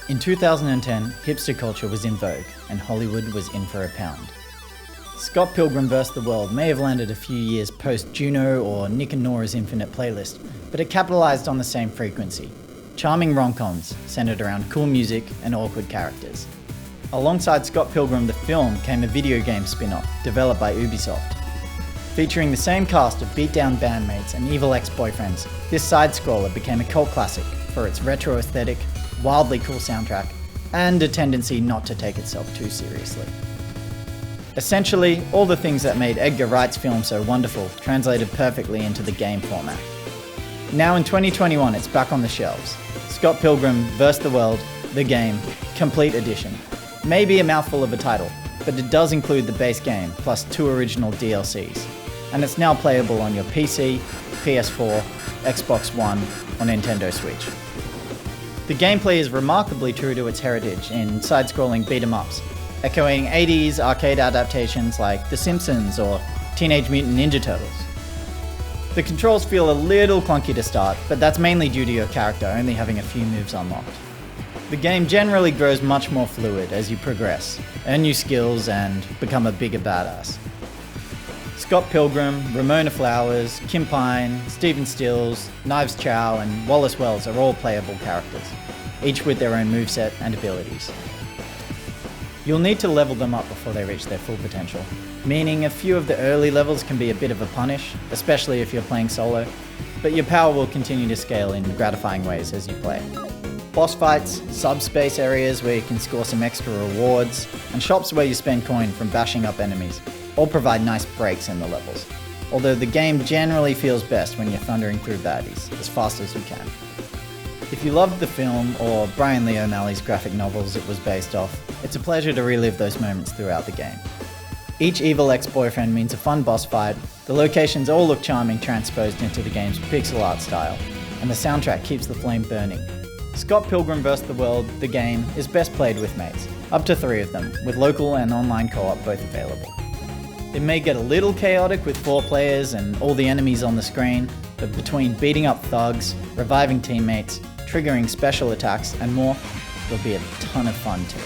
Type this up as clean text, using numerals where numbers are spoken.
In 2010, hipster culture was in vogue, and Hollywood was in for a pound. Scott Pilgrim vs. the World may have landed a few years post Juno or Nick and Nora's Infinite Playlist, but it capitalized on the same frequency. Charming rom-coms centered around cool music and awkward characters. Alongside Scott Pilgrim the film came a video game spin-off developed by Ubisoft. Featuring the same cast of beat-down bandmates and evil ex-boyfriends, this side-scroller became a cult classic for its retro aesthetic, wildly cool soundtrack, and a tendency not to take itself too seriously. Essentially, all the things that made Edgar Wright's film so wonderful translated perfectly into the game format. Now in 2021, it's back on the shelves. Scott Pilgrim vs. the World, the game, complete edition. Maybe a mouthful of a title, but it does include the base game plus 2 original DLCs. And it's now playable on your PC, PS4, Xbox One, or Nintendo Switch. The gameplay is remarkably true to its heritage in side-scrolling beat-em-ups, echoing 80s arcade adaptations like The Simpsons or Teenage Mutant Ninja Turtles. The controls feel a little clunky to start, but that's mainly due to your character only having a few moves unlocked. The game generally grows much more fluid as you progress, earn new skills, and become a bigger badass. Scott Pilgrim, Ramona Flowers, Kim Pine, Stephen Stills, Knives Chow, and Wallace Wells are all playable characters, each with their own moveset and abilities. You'll need to level them up before they reach their full potential, meaning a few of the early levels can be a bit of a punish, especially if you're playing solo, but your power will continue to scale in gratifying ways as you play. Boss fights, subspace areas where you can score some extra rewards, and shops where you spend coin from bashing up enemies all provide nice breaks in the levels, although the game generally feels best when you're thundering through baddies as fast as you can. If you loved the film or Brian Lee O'Malley's graphic novels it was based off, it's a pleasure to relive those moments throughout the game. Each evil ex-boyfriend means a fun boss fight, the locations all look charming transposed into the game's pixel art style, and the soundtrack keeps the flame burning. Scott Pilgrim vs. the World, the game, is best played with mates, up to 3 of them, with local and online co-op both available. It may get a little chaotic with 4 players and all the enemies on the screen, but between beating up thugs, reviving teammates, triggering special attacks, and more, it'll be a ton of fun too.